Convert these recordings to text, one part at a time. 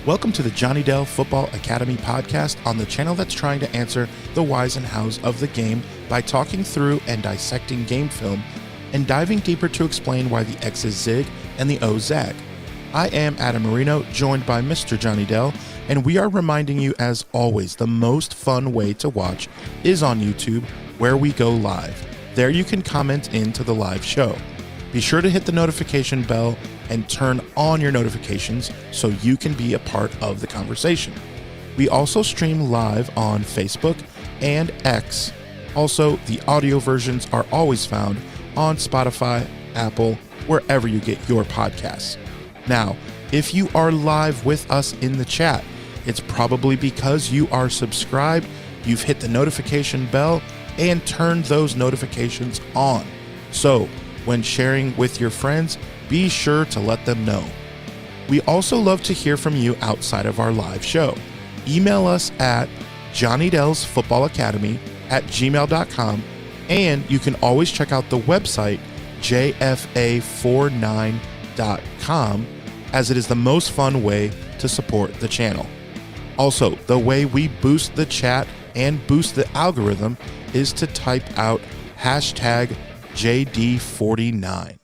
Welcome to the Johnny Dell Football Academy podcast on the channel that's trying to answer the whys and hows of the game by talking through and dissecting game film and diving deeper to explain why the X's zig and the O's zag. I am Adam Marino, joined by Mr. Johnny Dell, and we are reminding you, as always, the most fun way to watch is on YouTube, where we go live. There you can comment into the live show. Be sure to hit the notification bell and turn on your notifications so you can be a part of the conversation. We also stream live on Facebook and X. Also, the audio versions are always found on Spotify, Apple, wherever you get your podcasts. Now, if you are live with us in the chat, it's probably because you are subscribed, you've hit the notification bell, and turned those notifications on. So, when sharing with your friends, be sure to let them know. We also love to hear from you outside of our live show. Email us at jonnydelsfootballacademy@gmail.com, and you can always check out the website jfa49.com, as it is the most fun way to support the channel. Also, the way we boost the chat and boost the algorithm is to type out hashtag JD49.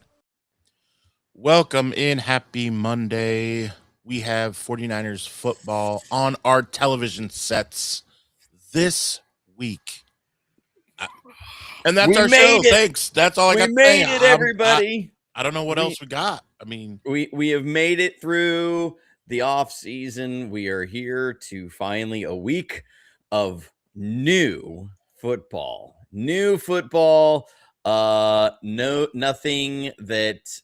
Welcome in. Happy Monday. We have 49ers football on our television sets this week. And that's our show. Thanks. That's all I got to say. We made it, everybody. I don't know what else we got. I mean, we have made it through the off season. We are here to finally a week of new football. Nothing that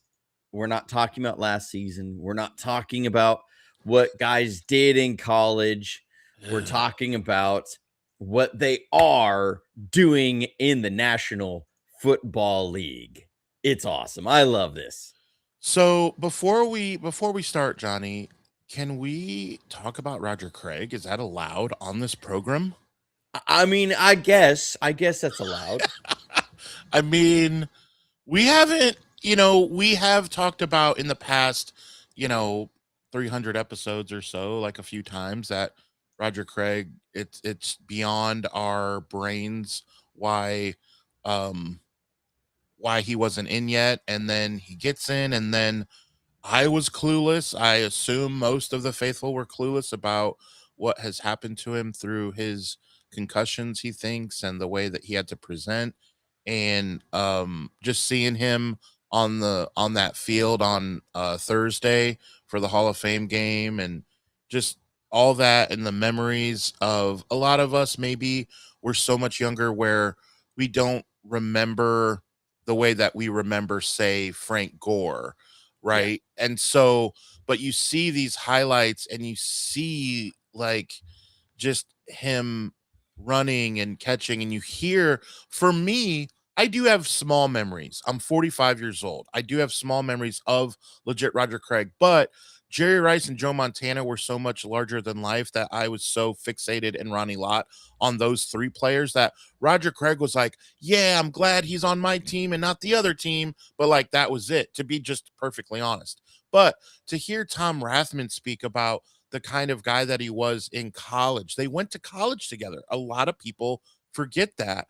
we're not talking about last season. We're not talking about what guys did in college. We're talking about what they are doing in the National Football League. It's awesome. I love this. So before we start, Johnny, can we talk about Roger Craig? Is that allowed on this program? I mean, I guess that's allowed. I mean, we haven't, we have talked about in the past, 300 episodes or so, like a few times, that Roger Craig, it's beyond our brains why he wasn't in yet, and then he gets in, and then I was clueless. I assume most of the faithful were clueless about what has happened to him through his concussions, he thinks, and the way that he had to present. And just seeing him on that field on Thursday for the Hall of Fame game, and just all that, and the memories of a lot of us, maybe we're so much younger where we don't remember the way that we remember, say, Frank Gore, right? Yeah. And so, but you see these highlights and you see like just him running and catching, and you hear, for me, I do have small memories. I'm 45 years old. I do have small memories of legit Roger Craig, but Jerry Rice and Joe Montana were so much larger than life that I was so fixated in Ronnie Lott on those three players that Roger Craig was like, yeah, I'm glad he's on my team and not the other team. But like, that was it, to be just perfectly honest. But to hear Tom Rathman speak about the kind of guy that he was in college, they went to college together. A lot of people forget that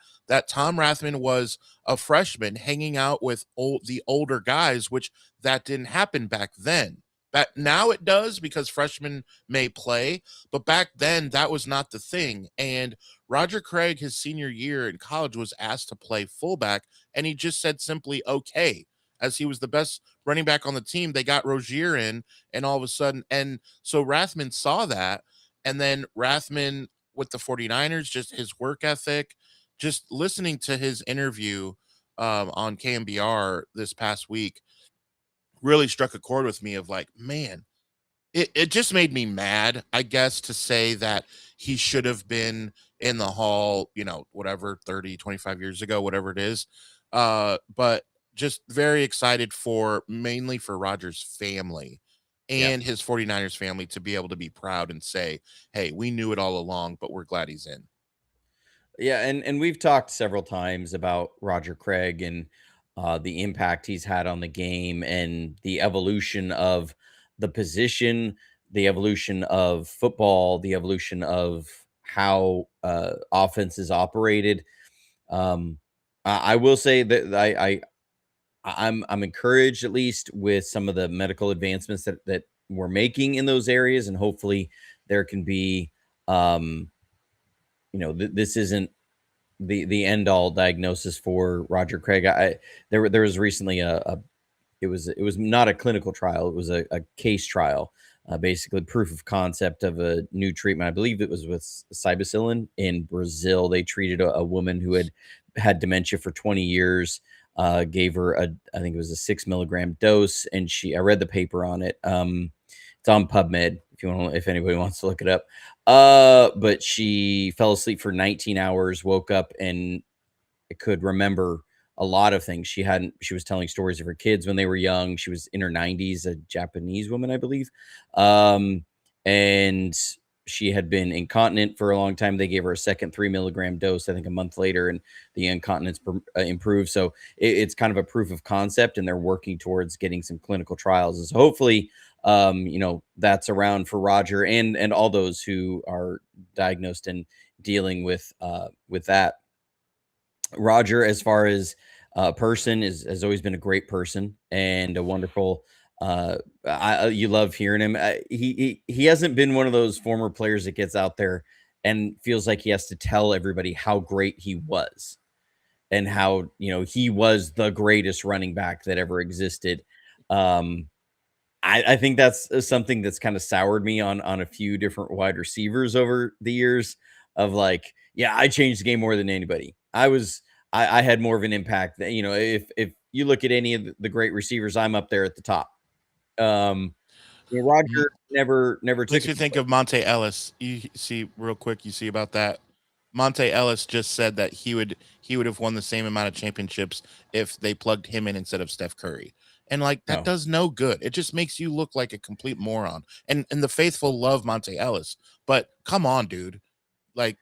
Tom Rathman was a freshman hanging out with the older guys, which that didn't happen back then. But now it does, because freshmen may play, but back then that was not the thing. And Roger Craig, his senior year in college, was asked to play fullback, and he just said simply, okay, as he was the best running back on the team. They got Rozier in, and all of a sudden, and so Rathman saw that, and then Rathman with the 49ers, just his work ethic, just listening to his interview on KMBR this past week, really struck a chord with me of like, man, it just made me mad, I guess, to say that he should have been in the Hall, whatever, 30, 25 years ago, whatever it is. But just very excited mainly for Roger's family and his 49ers family to be able to be proud and say, hey, we knew it all along, but we're glad he's in. Yeah, and we've talked several times about Roger Craig and the impact he's had on the game and the evolution of the position the evolution of football, the evolution of how offense is operated. I will say that I'm encouraged, at least with some of the medical advancements that we're making in those areas, and hopefully there can be, this isn't the end all diagnosis for Roger Craig. There was recently it was not a clinical trial, it was a case trial, basically proof of concept of a new treatment. I believe it was with cybacillin in Brazil. They treated a woman who had dementia for 20 years, gave her I think it was a 6 milligram dose, and I read the paper on it. It's on PubMed if anybody wants to look it up. But she fell asleep for 19 hours, woke up, and could remember a lot of things. She was telling stories of her kids when they were young. She was in her 90s, a Japanese woman, I believe. And she had been incontinent for a long time. They gave her a second 3 milligram dose, I think a month later, and the incontinence improved. So it's kind of a proof of concept, and they're working towards getting some clinical trials. And so hopefully, that's around for Roger and all those who are diagnosed and dealing with that. Roger, as far as a person, has always been a great person and a wonderful. You love hearing him. He hasn't been one of those former players that gets out there and feels like he has to tell everybody how great he was and how he was the greatest running back that ever existed. I think that's something that's kind of soured me on a few different wide receivers over the years of like, yeah, I changed the game more than anybody. I had more of an impact that, if you look at any of the great receivers, I'm up there at the top. Roger never took Makes it. you think of Monte Ellis. You see real quick, you see about that. Monte Ellis just said that he would have won the same amount of championships if they plugged him in instead of Steph Curry. And like that No. does no good. It just makes you look like a complete moron. And the faithful love Monte Ellis, but come on, dude. Like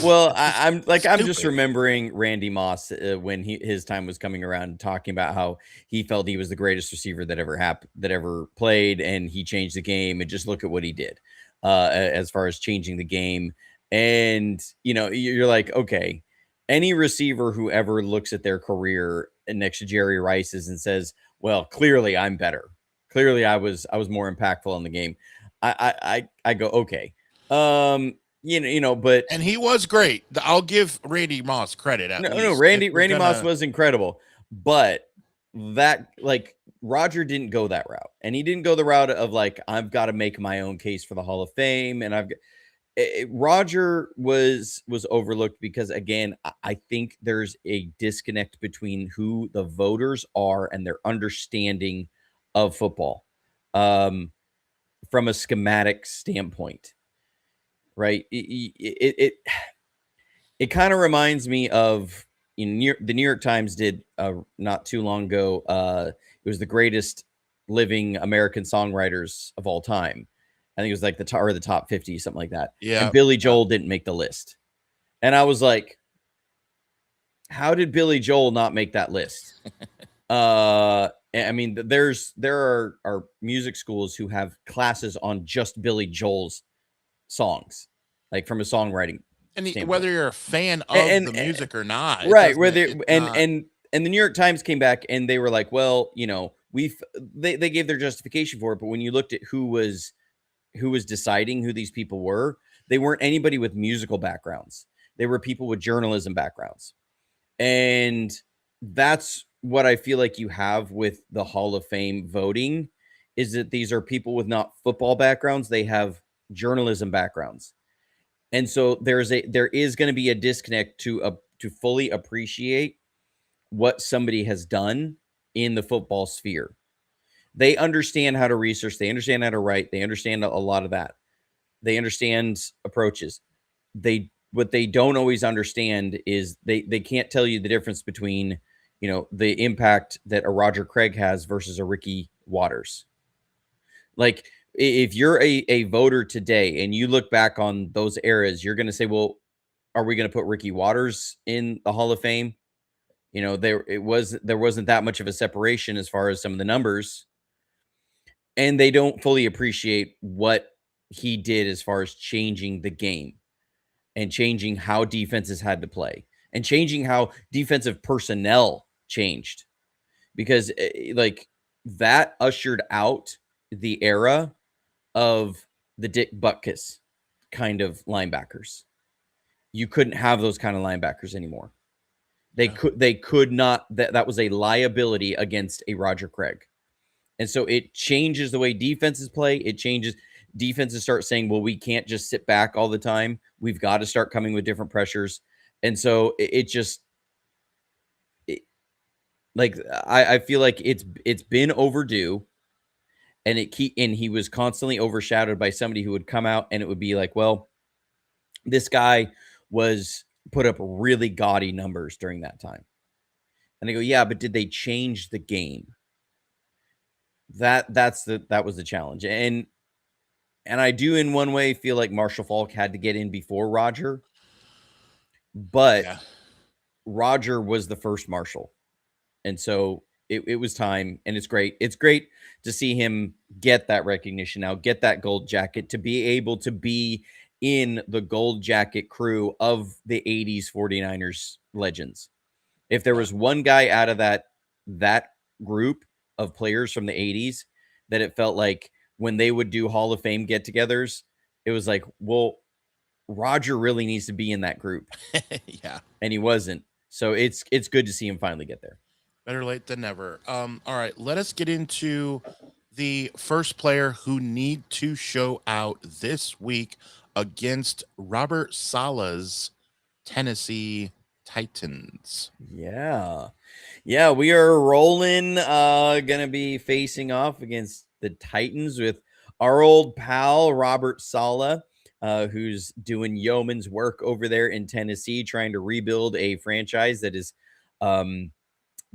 Well, just I'm just stupid. remembering Randy Moss when his time was coming around, talking about how he felt he was the greatest receiver that ever played, and he changed the game. And just look at what he did, as far as changing the game. And you're like, okay, any receiver who ever looks at their career next to Jerry Rice's and says, "Well, clearly I'm better. Clearly I was more impactful in the game." I go, okay. But And he was great. I'll give Randy Moss credit at no, least. If we're Randy Moss gonna was incredible, but that, like, Roger didn't go that route, and he didn't go the route of like, I've got to make my own case for the Hall of Fame, and Roger was overlooked because, again, I think there's a disconnect between who the voters are and their understanding of football, from a schematic standpoint, right? It kind of reminds me of the New York Times did not too long ago. It was the greatest living American songwriters of all time. I think it was like the top 50, something like that. yeah. And Billy Joel didn't make the list. And I was like, how did Billy Joel not make that list? I mean, there are music schools who have classes on just Billy Joel's songs, like from a songwriting And standpoint. whether you're a fan of And the music or not, right, it's and the New York Times came back and they were like, well, they gave their justification for it, but when you looked at who was deciding who these people were, they weren't anybody with musical backgrounds. They were people with journalism backgrounds. And that's what I feel like you have with the Hall of Fame voting, is that these are people with not football backgrounds, they have journalism backgrounds. And so there is going to be a disconnect to fully appreciate what somebody has done in the football sphere. They understand how to research, they understand how to write, they understand a lot of that. They understand approaches. What they don't always understand is they can't tell you the difference between, the impact that a Roger Craig has versus a Ricky Waters. Like, if you're a voter today and you look back on those eras, you're going to say, well, are we going to put Ricky Waters in the Hall of Fame? There wasn't that much of a separation as far as some of the numbers, and they don't fully appreciate what he did as far as changing the game and changing how defenses had to play and changing how defensive personnel changed, because like that ushered out the era of the Dick Butkus kind of linebackers. You couldn't have those kind of linebackers anymore. They could not. That was a liability against a Roger Craig. And so it changes the way defenses play. It changes. Defenses start saying, well, we can't just sit back all the time. We've got to start coming with different pressures. And so I feel like it's been overdue, and he was constantly overshadowed by somebody who would come out and it would be like, well, this guy was put up really gaudy numbers during that time. And I go, yeah, but did they change the game? That was the challenge. And I do in one way feel like Marshall Faulk had to get in before Roger, but Yeah. Roger was the first Marshall. And so it was time, and it's great. It's great to see him get that recognition now, get that gold jacket, to be able to be in the gold jacket crew of the 80s 49ers legends. If there was one guy out of that group of players from the 80s that it felt like when they would do Hall of Fame get-togethers, it was like, well, Roger really needs to be in that group. Yeah. And he wasn't. So it's good to see him finally get there. Better late than never. All right, let us get into the first player who need to show out this week against Robert Saleh's Tennessee Titans. Yeah. Yeah, we are rolling. Gonna be facing off against the Titans with our old pal Robert Saleh, who's doing yeoman's work over there in Tennessee, trying to rebuild a franchise that has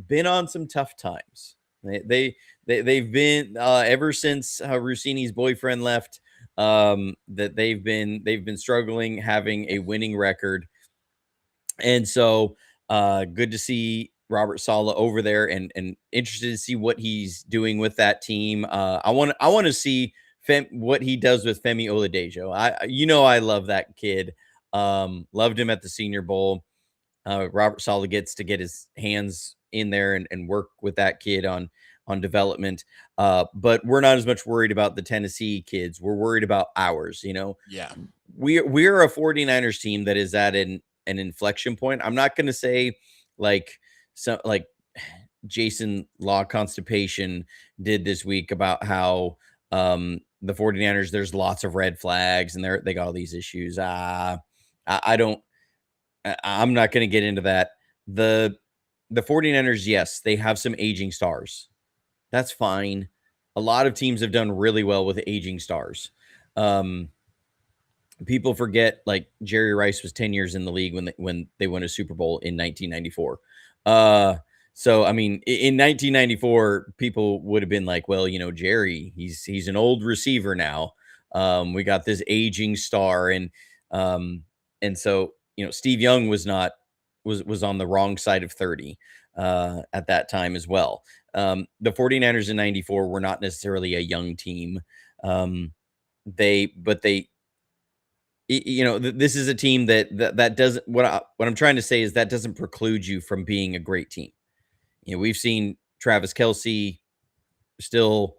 been on some tough times. They've been ever since Rossini's boyfriend left. That they've been struggling, having a winning record. And so good to see Robert Saleh over there, and interested to see what he's doing with that team. I want to see what he does with Femi Oladejo. I love that kid. Loved him at the Senior Bowl. Robert Saleh gets to get his hands in there and work with that kid on development. But we're not as much worried about the Tennessee kids. We're worried about ours. Yeah. We're a 49ers team that is at an inflection point. I'm not going to say like Jason Law Constipation did this week about how the 49ers, there's lots of red flags and they got all these issues. I'm not going to get into that. The 49ers, yes, they have some aging stars. That's fine. A lot of teams have done really well with aging stars. People forget, like, Jerry Rice was 10 years in the league when they won a Super Bowl in 1994. So, I mean, in 1994, people would have been like, well, Jerry, he's an old receiver now. We got this aging star. And so, Steve Young was on the wrong side of 30 at that time as well. The 49ers in 94 were not necessarily a young team. This is a team that doesn't, what I'm trying to say is that doesn't preclude you from being a great team. We've seen Travis Kelce still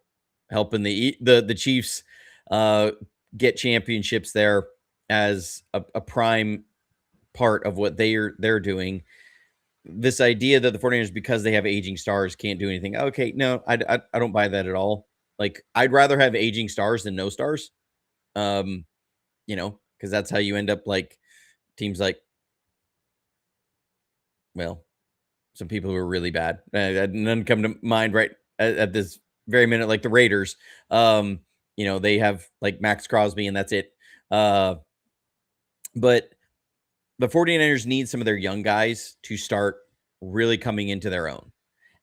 helping the Chiefs get championships there as a prime part of what they're doing. This idea that the 49ers, because they have aging stars, can't do anything. Okay, no, I don't buy that at all. Like, I'd rather have aging stars than no stars. Because that's how you end up like teams like, well, some people who are really bad. None come to mind right at this very minute, like the Raiders. They have like Max Crosby and that's it. But the 49ers need some of their young guys to start really coming into their own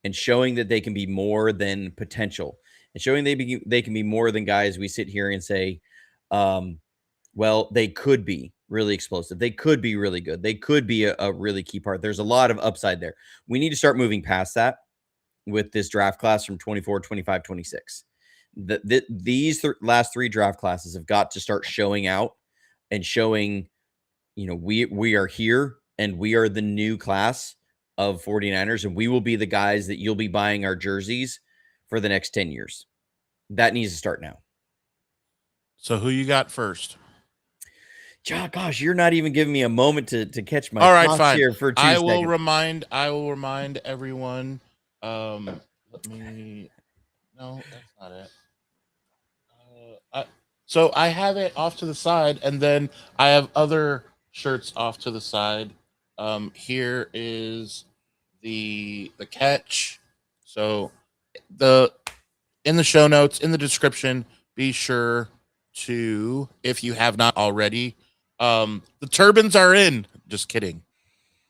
and showing that they can be more than potential, and showing they can be more than guys we sit here and say, well, they could be really explosive. They could be really good. They could be a really key part. There's a lot of upside there. We need to start moving past that with this draft class from 24, 25, 26. These last 3 draft classes have got to start showing out and showing, we are here and we are the new class of 49ers, and we will be the guys that you'll be buying our jerseys for the next 10 years. That needs to start now. So who you got first? Gosh, you're not even giving me a moment to catch my All right, thoughts fine. here for 2 I seconds. will remind everyone. Let me. No, that's not it. So I have it off to the side, and then I have other shirts off to the side. Here is the catch. So the in the show notes, in the description, be sure to, if you have not already, the turbans are in. Just kidding.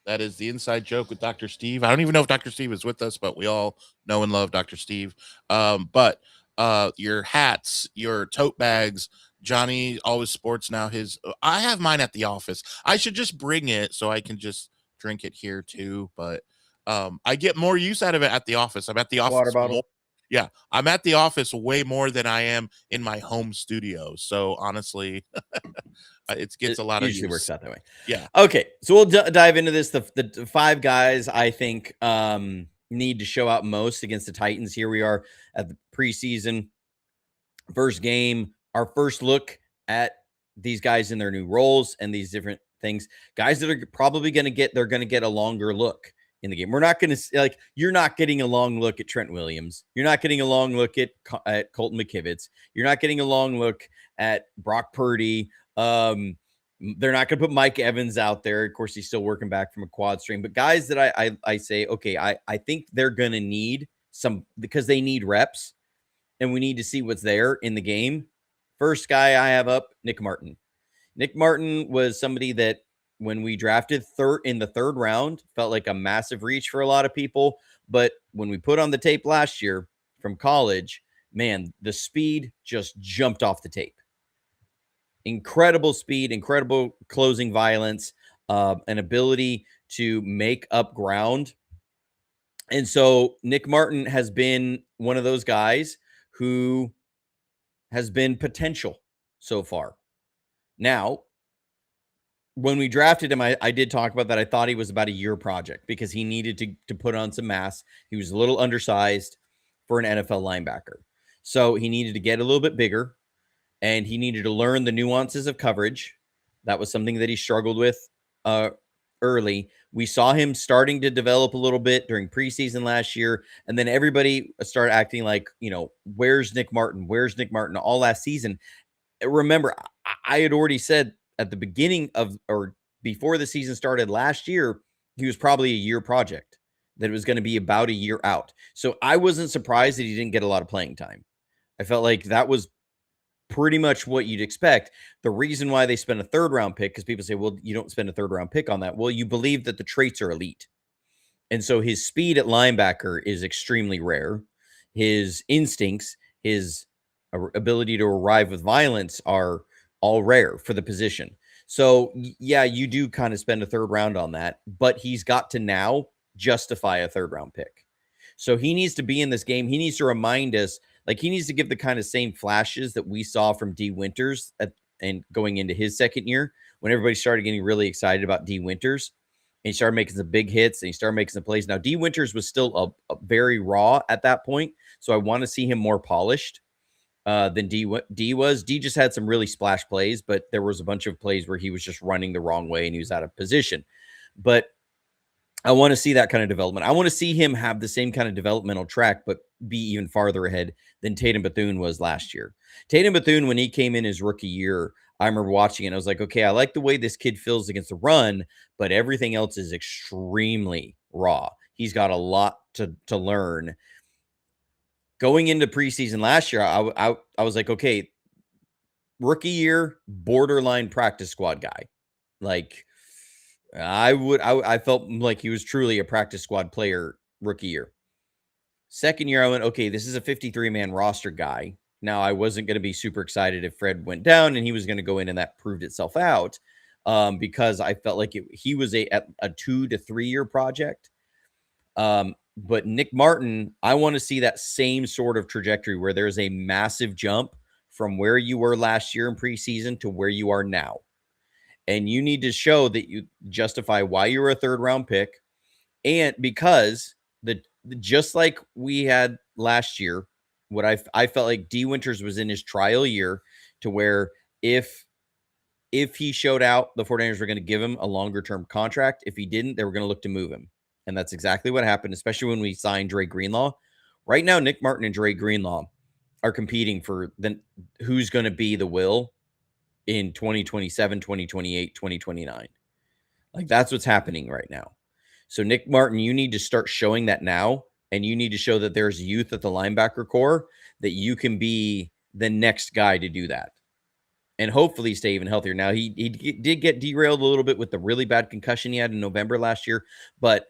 That is the inside joke with Dr. Steve. I don't even know if Dr. Steve is with us, but we all know and love Dr. Steve. But your hats, your tote bags, Johnny always sports now his. I have mine at the office. I should just bring it so I can just drink it here too. But I get more use out of it at the office. I'm at the office Water bottle. more. Yeah, I'm at the office way more than I am in my home studio. So honestly, it gets a lot of usually use. works out that way. Yeah. Okay, so we'll dive into this. The 5 guys I think need to show out most against the Titans. Here we are at the preseason first game, our first look at these guys in their new roles and these different things. Guys that are probably going to get a longer look in the game. We're not going to you're not getting a long look at Trent Williams. You're not getting a long look at Colton McKivitz. You're not getting a long look at Brock Purdy. They're not going to put Mike Evans out there. Of course, he's still working back from a quad strain. But guys that I say, okay, I think they're going to need some, because they need reps, and we need to see what's there in the game. First guy I have up, Nick Martin. Nick Martin was somebody that when we drafted in the 3rd round, felt like a massive reach for a lot of people. But when we put on the tape last year from college, man, the speed just jumped off the tape. Incredible speed, incredible closing violence, an ability to make up ground. And so Nick Martin has been one of those guys who has been potential so far. Now, when we drafted him, I did talk about that. I thought he was about a year project because he needed to put on some mass. He was a little undersized for an NFL linebacker. So he needed to get a little bit bigger, and he needed to learn the nuances of coverage. That was something that he struggled with early. We saw him starting to develop a little bit during preseason last year, and then everybody started acting like, where's Nick Martin? Where's Nick Martin? All last season. Remember, I had already said at the beginning of, or before the season started last year, he was probably a year project, that it was going to be about a year out. So I wasn't surprised that he didn't get a lot of playing time. I felt like that was pretty much what you'd expect. The reason why they spent a 3rd round pick, because people say, well, you don't spend a 3rd round pick on that. Well, you believe that the traits are elite. And so his speed at linebacker is extremely rare. His instincts, his ability to arrive with violence are all rare for the position. So yeah, you do kind of spend a 3rd round on that, but he's got to now justify a 3rd round pick. So he needs to be in this game. He needs to remind us, he needs to give the kind of same flashes that we saw from D Winters and going into his 2nd year, when everybody started getting really excited about D Winters. And he started making some big hits, and he started making some plays. Now, D Winters was still a very raw at that point, so I want to see him more polished than D was. D just had some really splash plays, but there was a bunch of plays where he was just running the wrong way and he was out of position. But I want to see that kind of development. I want to see him have the same kind of developmental track, but be even farther ahead than Tatum Bethune was last year. Tatum Bethune, when he came in his rookie year, I remember watching it and I was like, okay, I like the way this kid feels against the run, but everything else is extremely raw. He's got a lot to learn. Going into preseason last year, I was like, okay, rookie year, borderline practice squad guy. I felt like he was truly a practice squad player rookie year. 2nd year, I went, okay, this is a 53-man roster guy. Now, I wasn't going to be super excited if Fred went down and he was going to go in, and that proved itself out because I felt like he was a 2 to 3 year project. But Nick Martin, I want to see that same sort of trajectory where there's a massive jump from where you were last year in preseason to where you are now. And you need to show that you justify why you were a third round pick. And because just like we had last year, what I felt like D Winters was in his trial year to where if he showed out, the 49ers were going to give him a longer term contract. If he didn't, they were going to look to move him. And that's exactly what happened, especially when we signed Dre Greenlaw. Right now, Nick Martin and Dre Greenlaw are competing for who's going to be the will in 2027, 2028, 2029. Like, that's what's happening right now. So, Nick Martin, you need to start showing that now, and you need to show that there's youth at the linebacker core, that you can be the next guy to do that. And hopefully stay even healthier. Now, he did get derailed a little bit with the really bad concussion he had in November last year, but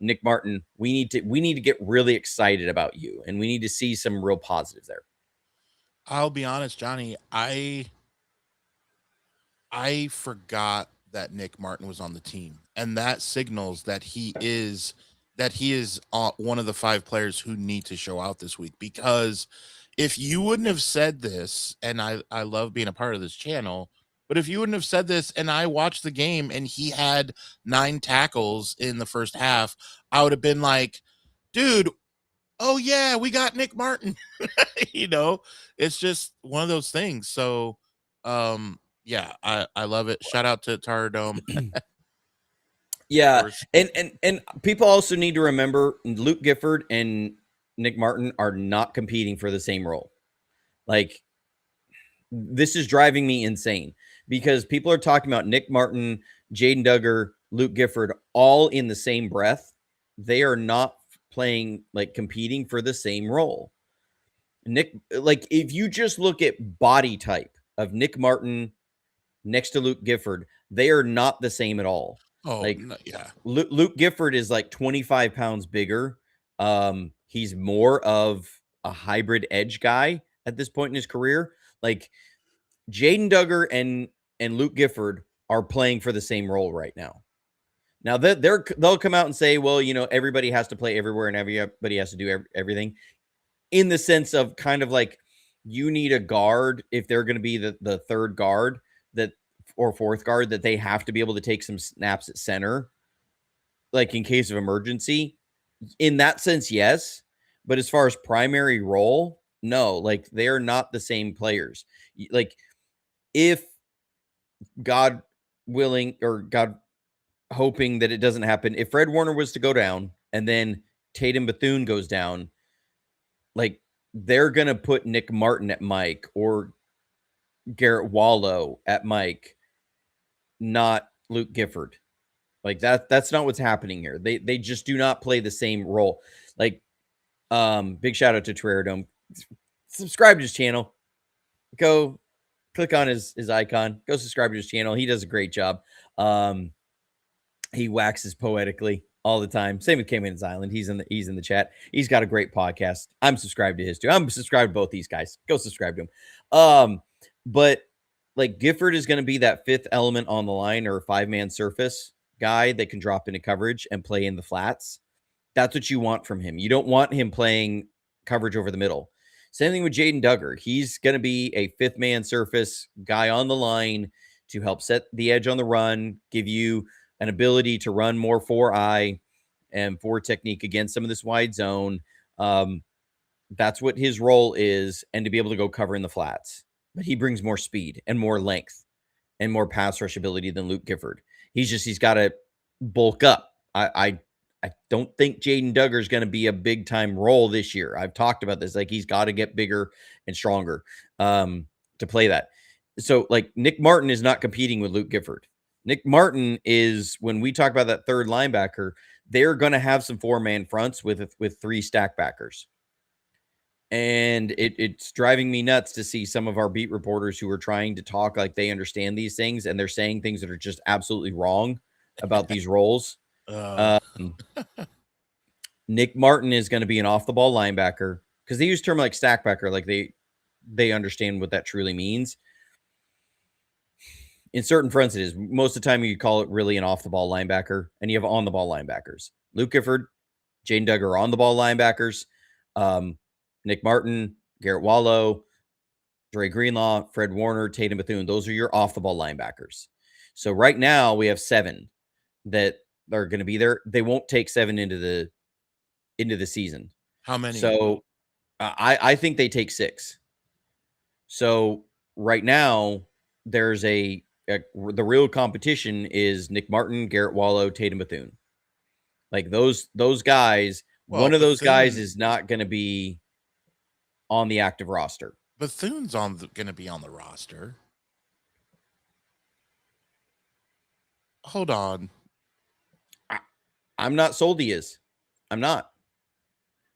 Nick Martin, we need to get really excited about you, and we need to see some real positives there. I'll be honest, Johnny, I forgot that Nick Martin was on the team, and that signals that he is one of the 5 players who need to show out this week. Because if you wouldn't have said this, and I love being a part of this channel, but if you wouldn't have said this and I watched the game and he had 9 tackles in the first half, I would have been like, dude, oh yeah, we got Nick Martin. It's just one of those things. So yeah, I love it. Shout out to Tar Dome. Yeah, and people also need to remember Luke Gifford and Nick Martin are not competing for the same role. Like, this is driving me insane because people are talking about Nick Martin, Jaden Duggar, Luke Gifford all in the same breath. They are not playing, like, competing for the same role. Nick, like, if you just look at body type of Nick Martin next to Luke Gifford, they are not the same at all. Oh, Like, no, yeah. Luke Gifford is like 25 pounds bigger. He's more of a hybrid edge guy at this point in his career. Like, Jaden Duggar and Luke Gifford are playing for the same role right now. Now they'll come out and say, well, everybody has to play everywhere and everybody has to do everything, in the sense of kind of like, you need a guard if they're going to be the third guard or fourth guard, that they have to be able to take some snaps at center, like in case of emergency. In that sense, yes. But as far as primary role, no. Like, they are not the same players. Like, if God willing, or God hoping that it doesn't happen, if Fred Warner was to go down and then Tatum Bethune goes down, like, they're going to put Nick Martin at Mike or Garrett Wallow at Mike, not Luke Gifford. Like, that's not what's happening here. They just do not play the same role. Like, big shout out to Dome. Subscribe to his channel. Go click on his icon. Go subscribe to his channel. He does a great job. He waxes poetically all the time. Same with Cayman's Island. He's in the chat. He's got a great podcast. I'm subscribed to his too. I'm subscribed to both these guys. Go subscribe to him. But like, Gifford is going to be that 5th element on the line, or 5-man surface guy that can drop into coverage and play in the flats. That's what you want from him. You don't want him playing coverage over the middle. Same thing with Jaden Duggar. He's going to be a 5th-man surface guy on the line to help set the edge on the run, give you an ability to run more 4-eye and 4 technique against some of this wide zone. That's what his role is, and to be able to go cover in the flats. But he brings more speed and more length and more pass rush ability than Luke Gifford. He's got to bulk up. I don't think Jaden Duggar is going to be a big time role this year. I've talked about this. Like, he's got to get bigger and stronger to play that. So, like, Nick Martin is not competing with Luke Gifford. Nick Martin is, when we talk about that third linebacker, they're going to have some 4-man fronts with 3 stack backers. And it's driving me nuts to see some of our beat reporters who are trying to talk like they understand these things, and they're saying things that are just absolutely wrong about these roles. Nick Martin is going to be an off-the-ball linebacker, because they use term like stack backer, like they understand what that truly means. In certain fronts, it is. Most of the time, you call it really an off-the-ball linebacker, and you have on-the-ball linebackers. Luke Gifford Jaden Duggar are on the ball linebackers. Nick Martin, Garrett Wallow, Dre Greenlaw, Fred Warner, Tatum Bethune. Those are your off the ball linebackers. So right now we have 7 that are going to be there. They won't take 7 into the season. How many? So I think they take 6. So right now there's the real competition is Nick Martin, Garrett Wallow, Tatum Bethune. Like those guys, Well, one of those guys Bethune- is not going to be on the active roster. Bethune's going to be on the roster. Hold on. I'm not sold he is. I'm not.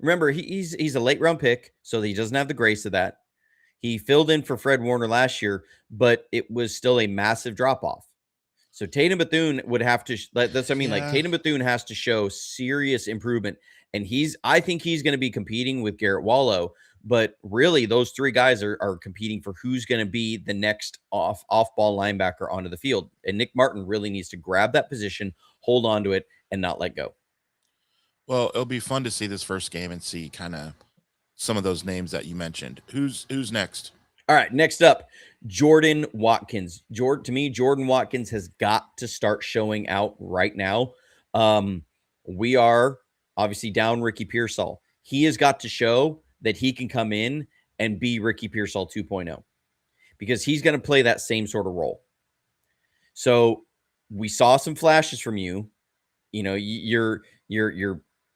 Remember, he's a late round pick, so he doesn't have the grace of that. He filled in for Fred Warner last year, but it was still a massive drop off. So Tatum Bethune would have to. That's what I mean. Like Tatum Bethune has to show serious improvement, and I think he's going to be competing with Garrett Wallow. But really, those 3 guys are competing for who's going to be the next off ball linebacker onto the field. And Nick Martin really needs to grab that position, hold on to it, and not let go. Well, it'll be fun to see this first game and see kind of some of those names that you mentioned. Who's next? All right, next up, Jordan Watkins. To me, Jordan Watkins has got to start showing out right now. We are obviously down Ricky Pearsall. He has got to show that he can come in and be Ricky Pearsall 2.0 because he's going to play that same sort of role. So we saw some flashes from you. You know, you're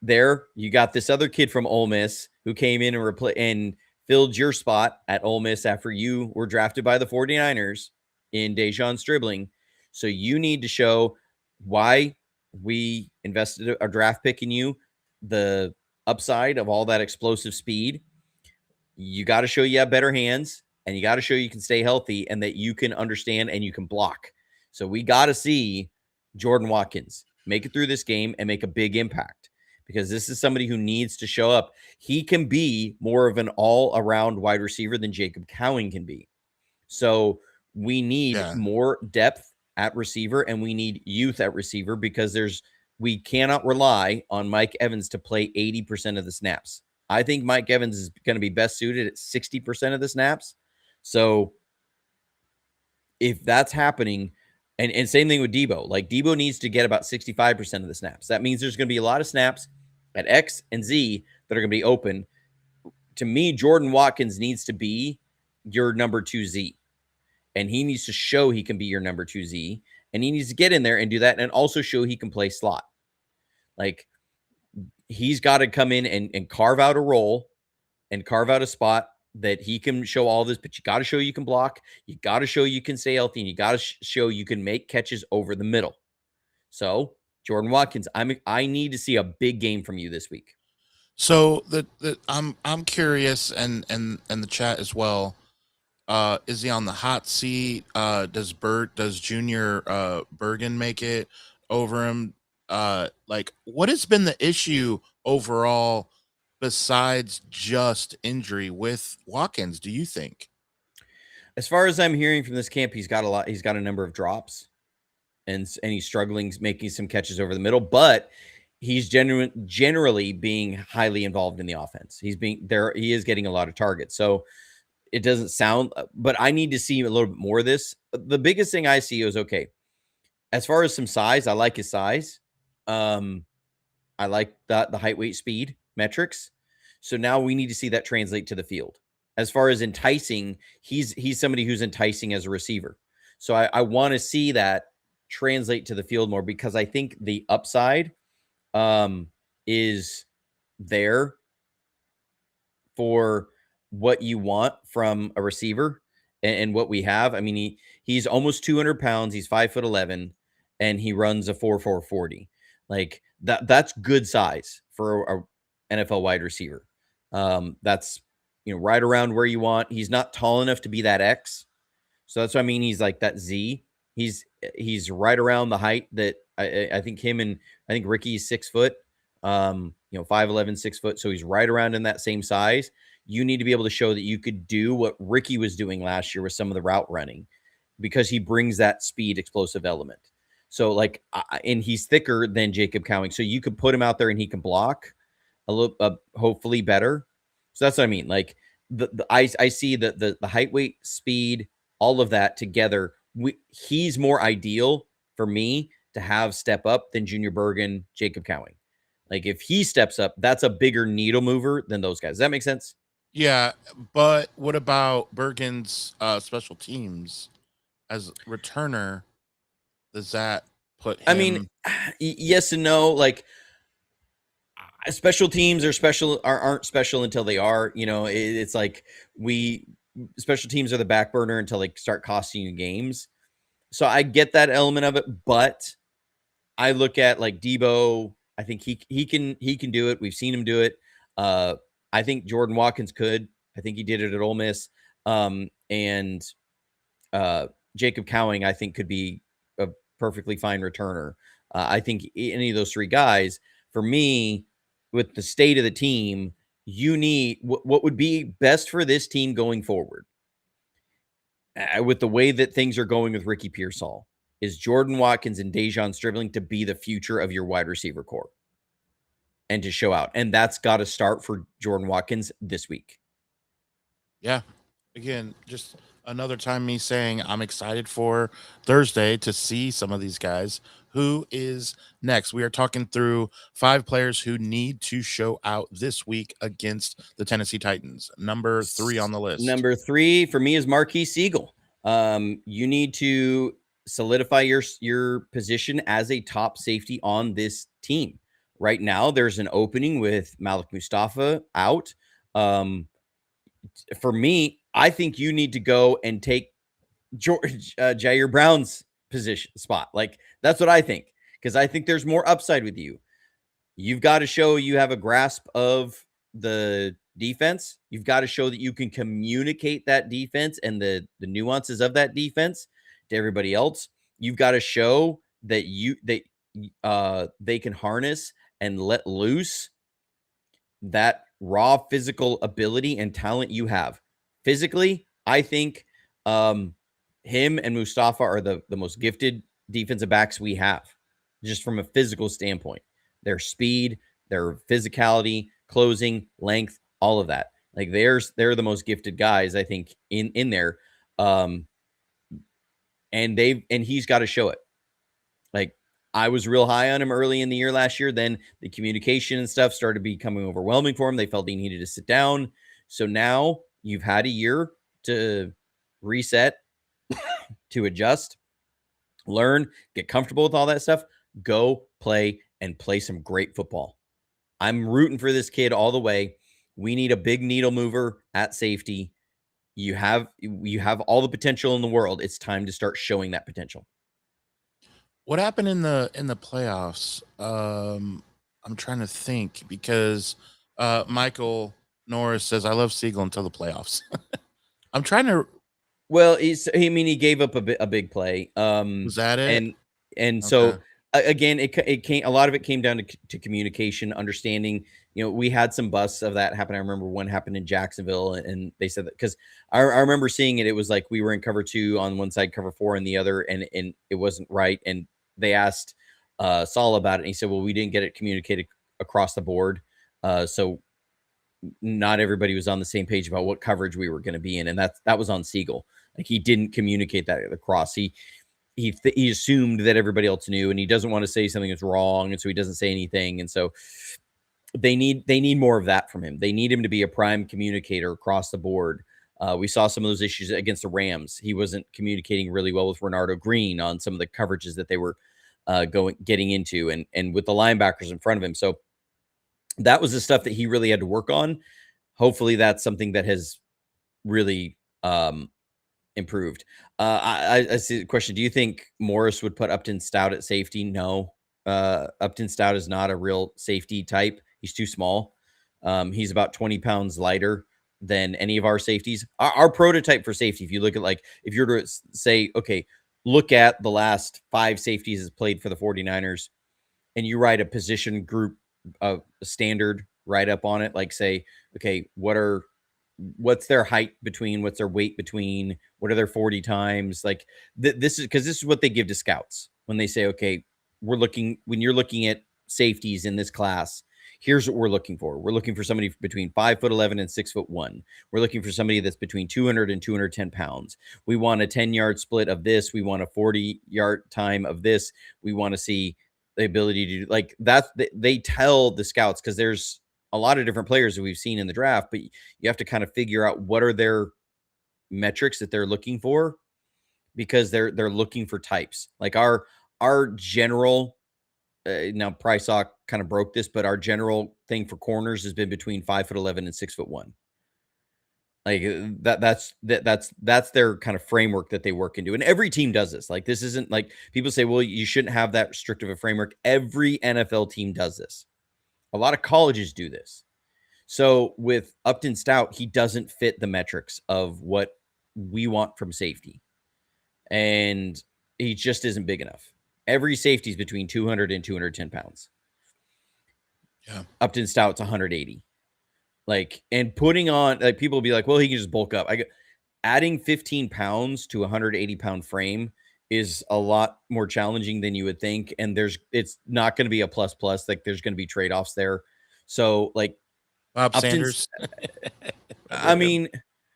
there. You got this other kid from Ole Miss who came in and filled your spot at Ole Miss after you were drafted by the 49ers in Dejon Stribling. So you need to show why we invested a draft pick in you, the upside of all that explosive speed. You got to show you have better hands, and you got to show you can stay healthy and that you can understand and you can block. So we got to see Jordan Watkins make it through this game and make a big impact, because this is somebody who needs to show up. He can be more of an all-around wide receiver than Jacob Cowing can be. So we need more depth at receiver, and we need youth at receiver, because we cannot rely on Mike Evans to play 80% of the snaps. I think Mike Evans is going to be best suited at 60% of the snaps. So if that's happening, and same thing with Debo, like Debo needs to get about 65% of the snaps. That means there's going to be a lot of snaps at X and Z that are going to be open. To me, Jordan Watkins needs to be your number 2Z, and he needs to show he can be your number 2Z, and he needs to get in there and do that, and also show he can play slot. Like, he's got to come in and carve out a role and carve out a spot that he can show all this, but you got to show you can block. You got to show you can stay healthy, and you got to show you can make catches over the middle. So Jordan Watkins, I need to see a big game from you this week. So I'm curious, and the chat as well. Is he on the hot seat? Does Junior Bergen make it over him? Like, what has been the issue overall besides just injury with Watkins, do you think? As far as I'm hearing from this camp, he's got a number of drops, and he's struggling making some catches over the middle, but he's generally being highly involved in the offense. He is getting a lot of targets. So it doesn't sound, but I need to see a little bit more of this. The biggest thing I see is, okay, as far as some size, I like his size. I like the height, weight, speed metrics. So now we need to see that translate to the field. As far as enticing, he's somebody who's enticing as a receiver. So I want to see that translate to the field more, because I think the upside is there for what you want from a receiver and what we have. I mean, he's almost 200 pounds. He's 5'11", and he runs a 4.4 40. Like that's good size for a NFL wide receiver. That's, right around where you want. He's not tall enough to be that X. So that's what I mean. He's like that Z. He's right around the height that I think I think Ricky's 6 foot, 5'11", 6 foot. So he's right around in that same size. You need to be able to show that you could do what Ricky was doing last year with some of the route running, because he brings that speed, explosive element. So and he's thicker than Jacob Cowing. So you could put him out there and he can block. a little hopefully better. So that's what I mean. Like I see the height, weight, speed, all of that together. He's more ideal for me to have step up than Junior Bergen, Jacob Cowing. Like if he steps up, that's a bigger needle mover than those guys. Does that make sense? Yeah, but what about Bergen's special teams as returner? Does that put I mean, him? yes and no. Like special teams are special aren't special until they are. It's like we special teams are the back burner until they start costing you games. So I get that element of it, but I look at like Debo. I think he can do it. We've seen him do it. I think Jordan Watkins could. I think he did it at Ole Miss. And Jacob Cowing, I think, could be a perfectly fine returner. I think any of those three guys, for me, with the state of the team, you need what would be best for this team going forward. With the way that things are going with Ricky Pearsall, is Jordan Watkins and Dejon Stribling to be the future of your wide receiver core and to show out. And that's got to start for Jordan Watkins this week. Yeah. Again, just another time me saying I'm excited for Thursday to see some of these guys. Who is next? We are talking through 5 players who need to show out this week against the Tennessee Titans. Number 3 on the list. Number 3 for me is Marquise Siegel. You need to solidify your position as a top safety on this team. Right now, there's an opening with Malik Mustafa out. For me, I think you need to go and take Jair Brown's position spot. Like that's what I think, because I think there's more upside with you. You've got to show you have a grasp of the defense. You've got to show that you can communicate that defense and the nuances of that defense to everybody else. You've got to show that they can harness and let loose that raw physical ability and talent you have. Physically, I think him and Mustafa are the most gifted defensive backs we have, just from a physical standpoint. Their speed, their physicality, closing, length, all of that. Like they're the most gifted guys, I think, in there. And he's got to show it. Like I was real high on him early in the year last year. Then the communication and stuff started becoming overwhelming for him. They felt he needed to sit down. So now you've had a year to reset, to adjust, learn, get comfortable with all that stuff. Go play and play some great football. I'm rooting for this kid all the way. We need a big needle mover at safety. You have all the potential in the world. It's time to start showing that potential. What happened in the playoffs? I'm trying to think because Michael Norris says I love Siegel until the playoffs. I'm trying to. Well, he gave up a big play. Was that it? And so again, it came, a lot of it came down to communication, understanding. We had some busts of that happen. I remember one happened in Jacksonville, and they said that because I remember seeing it. It was like we were in cover 2 on one side, cover 4 on the other, and it wasn't right. And they asked Saul about it, and he said, "Well, we didn't get it communicated across the board, so not everybody was on the same page about what coverage we were going to be in." And that was on Siegel. Like he didn't communicate that across. He assumed that everybody else knew, and he doesn't want to say something that's wrong, and so he doesn't say anything. And so they need more of that from him. They need him to be a prime communicator across the board. We saw some of those issues against the Rams. He wasn't communicating really well with Renardo Green on some of the coverages that they were getting into, and with the linebackers in front of him. So that was the stuff that he really had to work on. Hopefully that's something that has really improved. I see the question. Do you think Morris would put Upton Stout at safety? No. Upton Stout is not a real safety type. He's too small. He's about 20 pounds lighter than any of our safeties. Our prototype for safety, if you look at, like, if you're to say, okay, look at the last 5 safeties that's played for the 49ers, and you write a position group standard right up on it, like say, okay, what's their height between, what's their weight between, what are their 40 times? Like this is what they give to scouts when they say, okay, when you're looking at safeties in this class, Here's what we're looking for. We're looking for somebody between 5'11" and 6'1". We're looking for somebody that's between 200 and 210 pounds. We want a 10-yard split of this. We want a 40-yard time of this. We want to see the ability to do like that. They tell the scouts, because there's a lot of different players that we've seen in the draft, but you have to kind of figure out what are their metrics that they're looking for, because they're looking for types. Like our general now Prysock kind of broke this, but our general thing for corners has been between 5'11" and 6'1". Like that's their kind of framework that they work into. And every team does this. Like, this isn't like people say, well, you shouldn't have that strict of a framework. Every NFL team does this. A lot of colleges do this. So with Upton Stout, he doesn't fit the metrics of what we want from safety. And he just isn't big enough. Every safety is between 200 and 210 pounds. Yeah. Upton Stout's 180. Like, and putting on, like, people will be like, well, he can just bulk up. Adding 15 pounds to a 180-pound frame is a lot more challenging than you would think. And it's not going to be a plus. Like, there's going to be trade-offs there. So, like, Bob Sanders. I mean,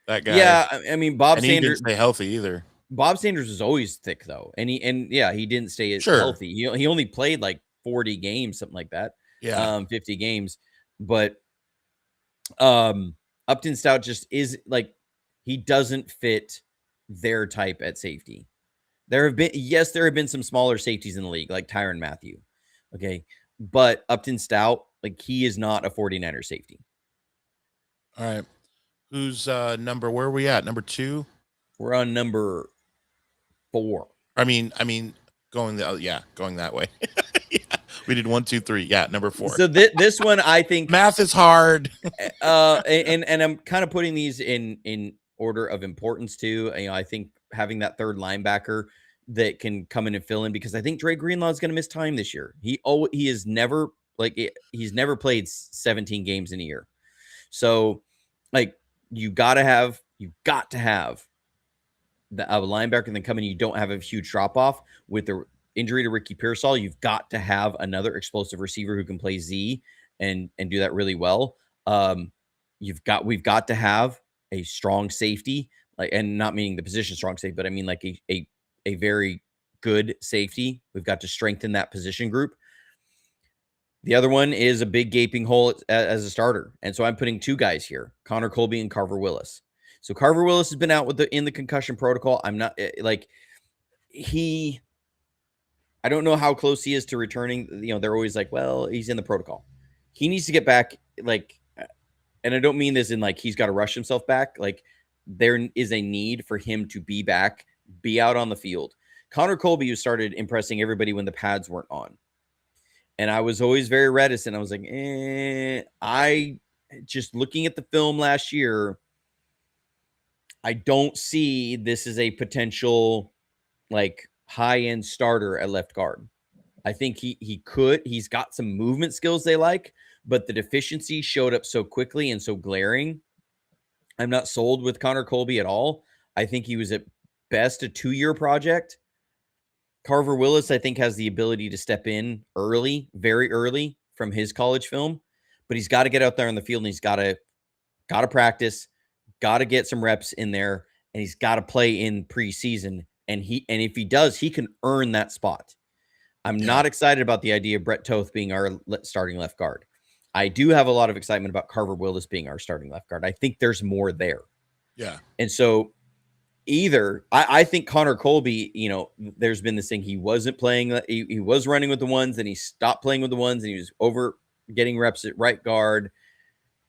that guy. Yeah, I mean, Bob and Sanders. He didn't stay healthy either. Bob Sanders was always thick, though. And he didn't stay as healthy. He only played like 40 games, something like that. Yeah. 50 games. But Upton Stout just is like, he doesn't fit their type at safety. There have been some smaller safeties in the league, like Tyrann Mathieu. Okay. But Upton Stout, like, he is not a 49er safety. All right. Who's where are we at? Number 2? We're on number 4. I mean, going that way. Yeah. We did 1, 2, 3. Yeah, number 4. So this one, I think math is hard. and I'm kind of putting these in order of importance too. You know, I think having that third linebacker that can come in and fill in, because I think Dre Greenlaw is going to miss time this year. He's never played 17 games in a year. So, like, you got to have a linebacker, and then come in. You don't have a huge drop off with the injury to Ricky Pearsall. You've got to have another explosive receiver who can play Z and do that really well. We've got to have a strong safety, like, and not meaning the position strong safety, but I mean like a very good safety. We've got to strengthen that position group. The other one is a big gaping hole as a starter. And so I'm putting 2 guys here, Connor Colby and Carver Willis. So Carver Willis has been out in the concussion protocol. I'm not like I don't know how close he is to returning. You know, they're always like, well, he's in the protocol. He needs to get back. Like, and I don't mean this in like, he's got to rush himself back. Like, there is a need for him to be back, be out on the field. Connor Colby, who started impressing everybody when the pads weren't on. And I was always very reticent. I was like, I just looking at the film last year, I don't see this as a potential like high-end starter at left guard. I think he's got some movement skills they like, but the deficiency showed up so quickly and so glaring. I'm not sold with Connor Colby at all. I think he was at best a 2-year project. Carver Willis, I think, has the ability to step in early, very early from his college film, but he's got to get out there on the field, and he's got to practice, got to get some reps in there, and he's got to play in preseason. And if he does, he can earn that spot. I'm not excited about the idea of Brett Toth being our starting left guard. I do have a lot of excitement about Carver Willis being our starting left guard. I think there's more there. Yeah. And so I think Connor Colby, you know, there's been this thing. He wasn't playing. He was running with the ones, and he stopped playing with the ones, and he was over getting reps at right guard.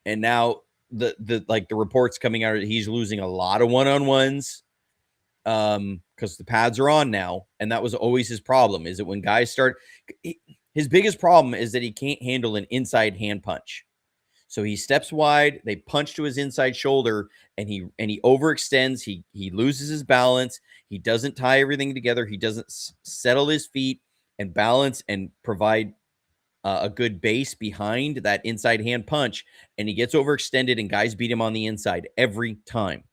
And now the reports coming out, he's losing a lot of one-on-ones because the pads are on now. And that was always his problem, is that when guys start, his biggest problem is that he can't handle an inside hand punch. So he steps wide, they punch to his inside shoulder, and he overextends. He loses his balance. He doesn't tie everything together. He doesn't settle his feet and balance and provide a good base behind that inside hand punch. And he gets overextended, and guys beat him on the inside every time.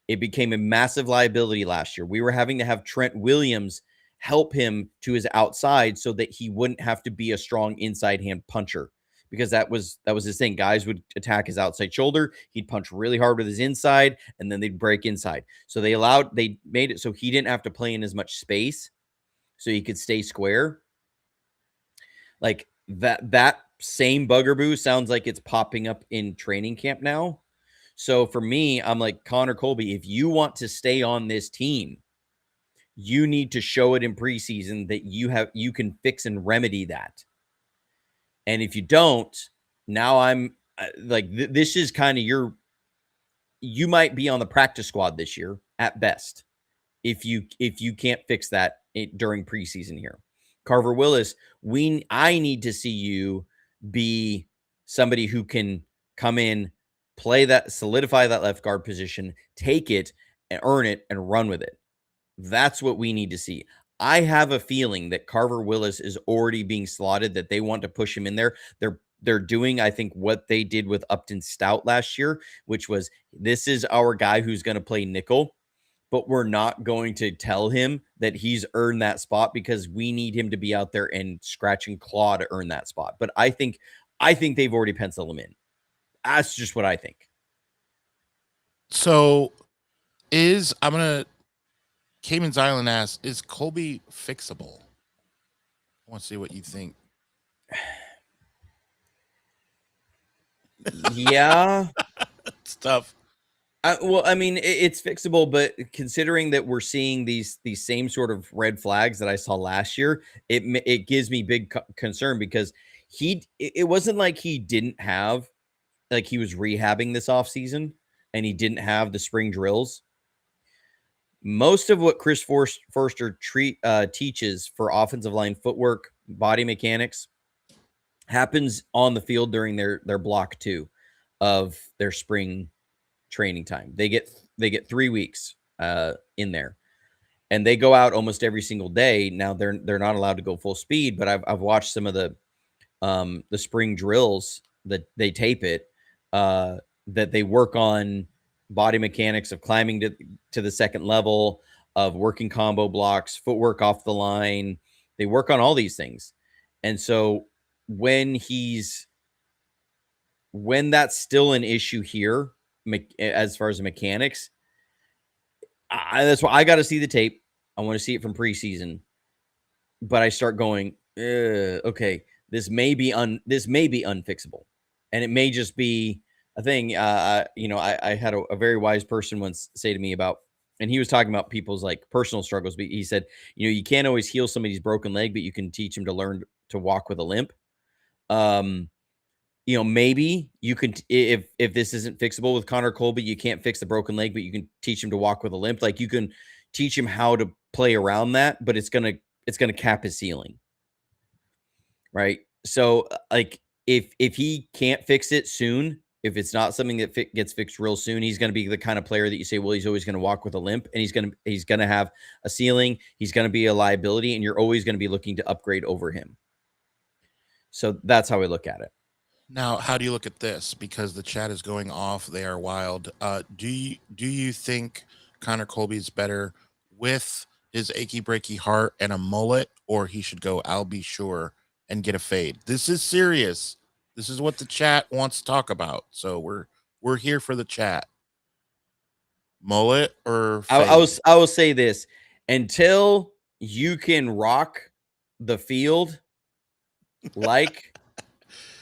It became a massive liability last year. We were having to have Trent Williams help him to his outside so that he wouldn't have to be a strong inside hand puncher, because that was his thing. Guys would attack his outside shoulder. He'd punch really hard with his inside, and then they'd break inside. So they made it so he didn't have to play in as much space, so he could stay square. Like that same bugaboo sounds like it's popping up in training camp now. So for me, I'm like, Connor Colby, if you want to stay on this team, you need to show it in preseason that you can fix and remedy that. And if you don't, now I'm like, this is kind of you might be on the practice squad this year at best if you can't fix that during preseason here. Carver Willis, I need to see you be somebody who can come in, solidify that left guard position, take it and earn it and run with it. That's what we need to see. I have a feeling that Carver Willis is already being slotted, that they want to push him in there. They're doing, I think, what they did with Upton Stout last year, which was, this is our guy who's going to play nickel, but we're not going to tell him that he's earned that spot because we need him to be out there and scratch and claw to earn that spot. But I think they've already penciled him in. That's just what I think. So Cayman's Island asks, is Colby fixable? I want to see what you think. Yeah. It's tough. Well, I mean, it's fixable, but considering that we're seeing these same sort of red flags that I saw last year, it gives me big concern, because it wasn't like he didn't have, like, he was rehabbing this offseason and he didn't have the spring drills. Most of what Chris Forster teaches for offensive line footwork, body mechanics, happens on the field during their block 2 of their spring training time. They get 3 weeks in there, and they go out almost every single day. Now they're not allowed to go full speed, but I've watched some of the spring drills that they tape it, that they work on body mechanics of climbing to the second level, of working combo blocks, footwork off the line. They work on all these things. And so when that's still an issue here, as far as the mechanics, that's why I got to see the tape. I want to see it from preseason, but I start going, okay, this may be unfixable, and it may just be a thing. I had a very wise person once say to me about, and he was talking about people's like personal struggles, but he said, you can't always heal somebody's broken leg, but you can teach them to learn to walk with a limp. Maybe you can, if this isn't fixable with Connor Colby, you can't fix the broken leg, but you can teach him to walk with a limp. Like, you can teach him how to play around that, but it's gonna cap his ceiling, right? So, like, if he can't fix it soon, if it's not something that gets fixed real soon, he's going to be the kind of player that you say, well, he's always going to walk with a limp, and he's going to have a ceiling. He's going to be a liability, and you're always going to be looking to upgrade over him. So that's how I look at it. Now, how do you look at this? Because the chat is going off. They are wild. Do you think Connor Colby's better with his achy breaky heart and a mullet, or he should go I'll be sure and get a fade? This is serious. This is what the chat wants to talk about. So we're here for the chat. Mullet or fade? I will say this: until you can rock the field like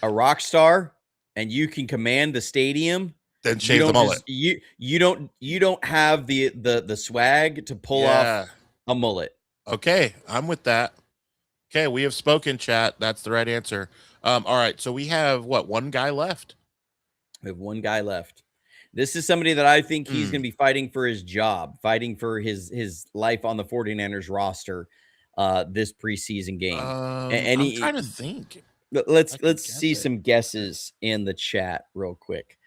a rock star and you can command the stadium, then shave the mullet. You don't have the swag to pull off a mullet. Okay, I'm with that. Okay, we have spoken, chat. That's the right answer. All right, so we have one guy left? We have one guy left. This is somebody that I think he's going to be fighting for his job, fighting for his life on the 49ers roster this preseason game. And I'm trying to think. Let's see some guesses in the chat real quick.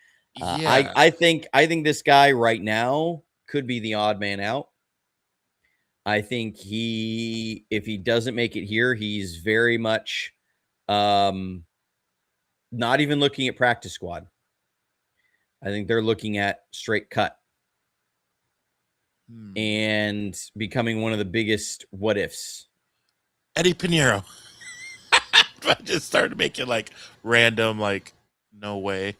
I think this guy right now could be the odd man out. I think if he doesn't make it here, he's very much not even looking at practice squad. I think they're looking at straight cut and becoming one of the biggest what ifs. Eddie Pinheiro. I just started making like random, like, no way.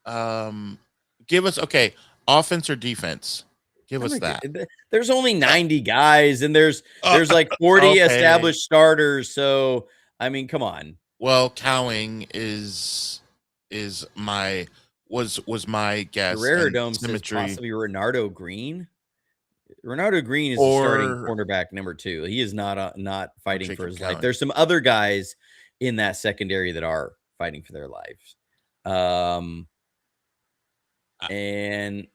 Um, give us okay, offense or defense? Give I'm us not that. there's only 90 guys and there's Uh, there's like 40 okay. established starters. So I mean, come on. Well, Cowing is my was my guess, Guerrero and Dome says symmetry possibly Renardo Green. Renardo Green is the starting or cornerback number 2. He is not fighting for Jacob his life. Cowing. There's some other guys in that secondary that are fighting for their lives. I- And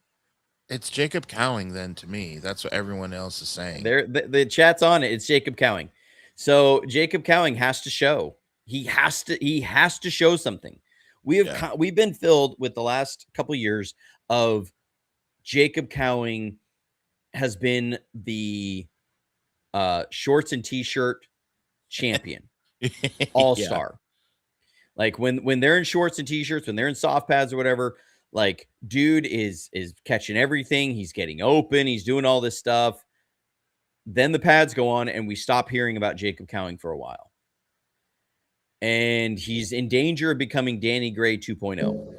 It's Jacob Cowing then to me. That's what everyone else is saying. the chat's on it. It's Jacob Cowing. So Jacob Cowing has to show. He has to show something. Yeah. We've been filled with the last couple years of Jacob Cowing has been the shorts and t-shirt champion, Yeah. all-star. Like when they're in shorts and t-shirts, when they're in soft pads or whatever, like dude is catching everything. He's getting open. He's doing all this stuff. Then the pads go on and we stop hearing about Jacob Cowing for a while. And he's in danger of becoming Danny Gray 2.0.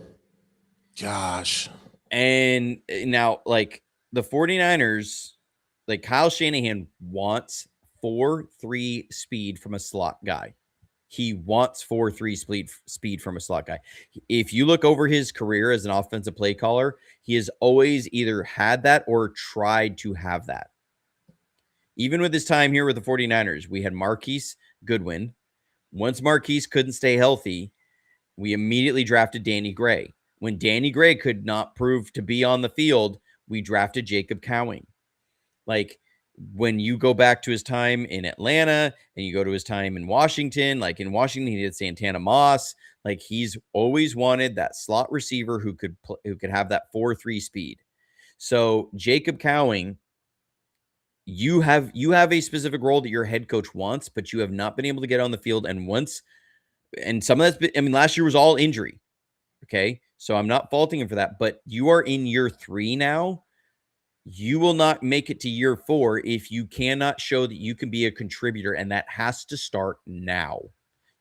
Gosh. And now, like the 49ers, like Kyle Shanahan wants 4-3 speed from a slot guy. He wants 4-3 speed from a slot guy. If you look over his career as an offensive play caller, he has always either had that or tried to have that. Even with his time here with the 49ers, we had Marquise Goodwin. Once Marquise couldn't stay healthy, we immediately drafted Danny Gray. When Danny Gray could not prove to be on the field, we drafted Jacob Cowing. Like when you go back to his time in Atlanta and you go to his time in Washington, like in Washington, he did Santana Moss. Like he's always wanted that slot receiver who could have that 4-3 speed. So Jacob Cowing, you have a specific role that your head coach wants, but you have not been able to get on the field. And some of that's been, I mean, last year was all injury. Okay. So I'm not faulting him for that, but you are in year 3 now. You will not make it to year 4 if you cannot show that you can be a contributor, and that has to start now.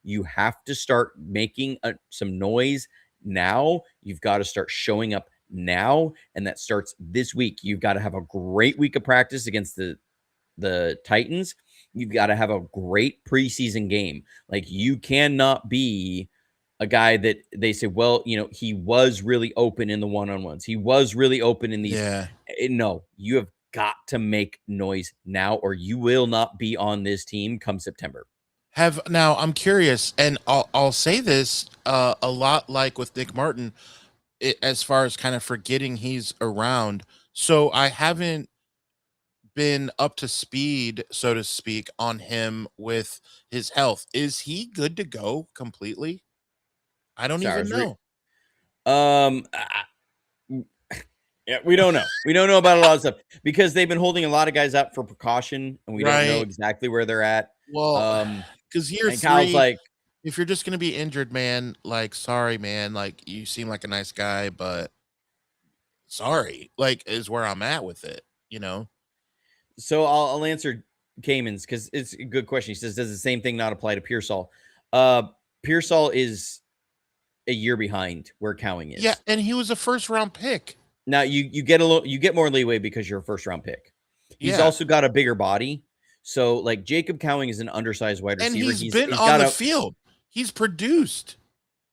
You have to start making some noise now. You've got to start showing up now, and that starts this week. You've got to have a great week of practice against the Titans. You've got to have a great preseason game. Like you cannot be a guy that they say, well, he was really open in the one-on-ones. He was really open in these. Yeah. No, you have got to make noise now, or you will not be on this team come September. Now I'm curious, and I'll say this a lot like with Nick Martin, as far as kind of forgetting he's around. So I haven't been up to speed, so to speak, on him with his health. Is he good to go completely? I don't Sorry, even know. Yeah, we don't know. We don't know about a lot of stuff because they've been holding a lot of guys up for precaution, and we don't know Right. exactly where they're at. Well, because year And Kyle's 3, like, if you're just gonna be injured, man, like, sorry, man, like, you seem like a nice guy, but sorry, like, is where I'm at with it, you know? so I'll answer Cayman's because it's a good question. He says, does the same thing not apply to Pearsall? Pearsall is a year behind where Cowing is. Yeah, and he was a first round pick. Now you get more leeway because you're a first round pick. He's Yeah, also got a bigger body. So like Jacob Cowing is an undersized wide and receiver. he's been He's on got the a field. He's produced.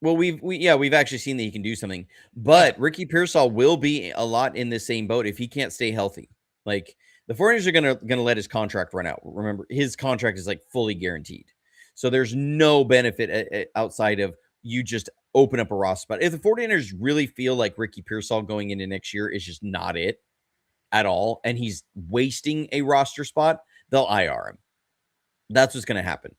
well, we've actually seen that he can do something. Yeah. But Ricky Pearsall will be a lot in the same boat if he can't stay healthy. Like the 49ers are gonna let his contract run out. Remember, his contract is like fully guaranteed. So there's no benefit outside of you just open up a roster spot. If the 49ers really feel like Ricky Pearsall going into next year is just not it at all, and he's wasting a roster spot, they'll IR him. That's what's going to happen.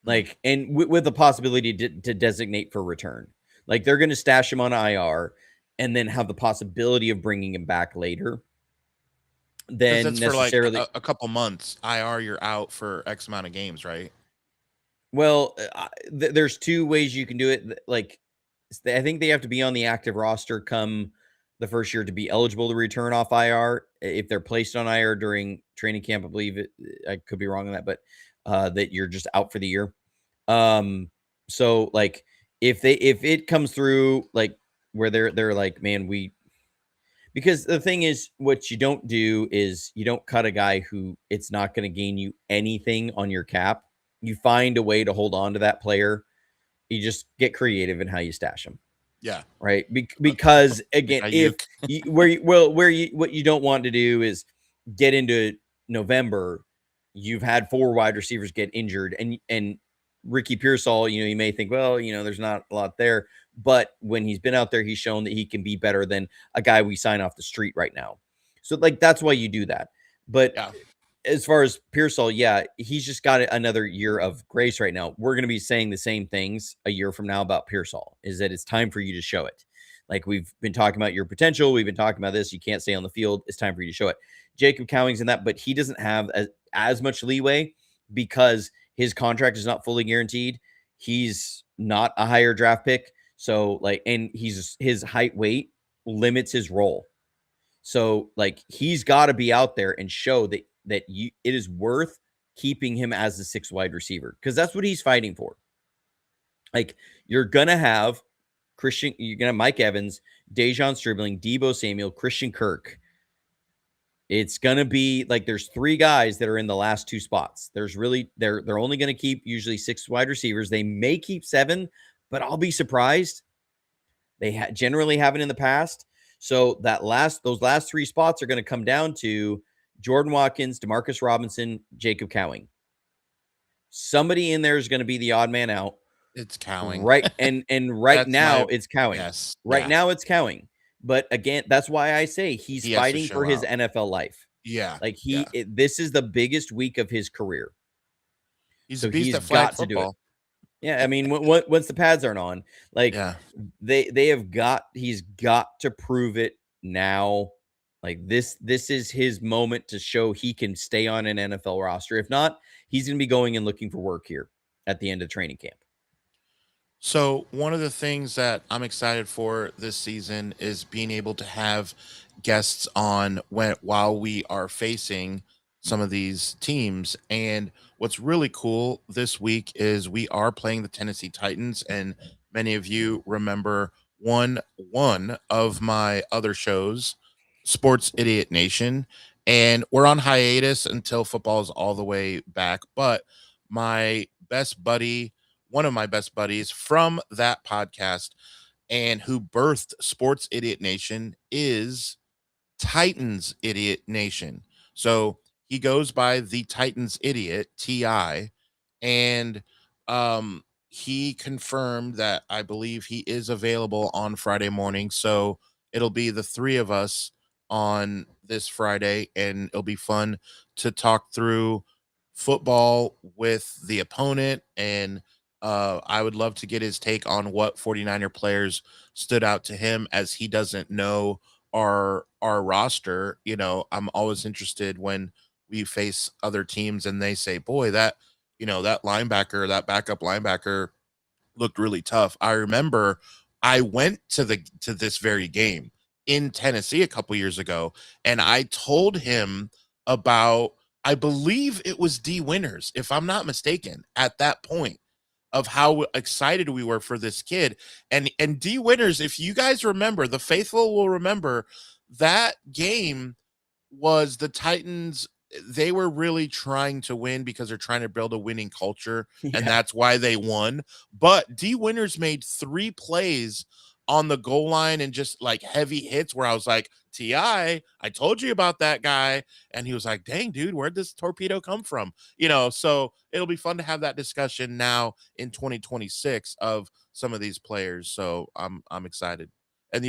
Like, and with the possibility to designate for return. Like, they're going to stash him on IR and then have the possibility of bringing him back later. Because Then that's for like necessarily, a couple months. IR, you're out for X amount of games, right? well, there's 2 ways you can do it. Like, I think they have to be on the active roster come the first year to be eligible to return off IR. If they're placed on IR during training camp, I believe I could be wrong on that, but that you're just out for the year. So like if it comes through like where they're like, man, because the thing is, what you don't do is you don't cut a guy who it's not going to gain you anything on your cap. You find a way to hold on to that player. You just get creative in how you stash them. Yeah. Right. Because again, if Ayuk. what you don't want to do is get into November, you've had 4 wide receivers get injured, and Ricky Pearsall, you may think, well, there's not a lot there, but when he's been out there, he's shown that he can be better than a guy we sign off the street right now. So like that's why you do that. But Yeah. as far as Pearsall, yeah, he's just got another year of grace right now. We're going to be saying the same things a year from now about Pearsall, is that it's time for you to show it. Like we've been talking about your potential. We've been talking about this. You can't stay on the field. It's time for you to show it. Jacob Cowing's in that, but he doesn't have as much leeway because his contract is not fully guaranteed. He's not a higher draft pick. So and his height weight limits his role. So like he's got to be out there and show that it is worth keeping him as the 6th wide receiver, because that's what he's fighting for. Like you're gonna have Mike Evans, Dejon Stribling, Deebo Samuel, Christian Kirk. It's gonna be like there's 3 guys that are in the last 2 spots. There's really they're only gonna keep usually 6 wide receivers. They may keep 7, but I'll be surprised. They generally haven't in the past. So those last 3 spots are going to come down to Jordan Watkins, Demarcus Robinson, Jacob Cowing. Somebody in there is going to be the odd man out. It's Cowing. Right. And right now it's Cowing. Yes. Right now it's Cowing. But again, that's why I say he's fighting for his NFL life. Yeah. Like this is the biggest week of his career. He's a beast at flag football. To do it. Yeah, I mean, once the pads aren't on, like he's got to prove it now. Like this is his moment to show he can stay on an NFL roster. If not, he's going to be going and looking for work here at the end of training camp. So one of the things that I'm excited for this season is being able to have guests on while we are facing some of these teams. And what's really cool this week is we are playing the Tennessee Titans, and many of you remember one of my other shows, Sports Idiot Nation, and we're on hiatus until football is all the way back. But my best buddy, one of my best buddies from that podcast and who birthed Sports Idiot Nation, is Titans Idiot Nation. So he goes by the Titans Idiot, TI, and he confirmed that I believe he is available on Friday morning. So it'll be the 3 of us on this Friday, and it'll be fun to talk through football with the opponent. And I would love to get his take on what 49er players stood out to him, as he doesn't know our roster. I'm always interested when we face other teams and they say, boy, that that linebacker, that backup linebacker looked really tough. I remember I went to this very game in Tennessee a couple years ago, and I told him about, I believe it was D Winters, if I'm not mistaken, at that point, of how excited we were for this kid. And D Winters, if you guys remember, the faithful will remember, that game was the Titans. They were really trying to win because they're trying to build a winning culture, and that's why they won. But D Winters made 3 plays on the goal line and just like heavy hits where I was like, TI, I told you about that guy. And he was like, dang, dude, where'd this torpedo come from? So it'll be fun to have that discussion now in 2026 of some of these players. So I'm excited. And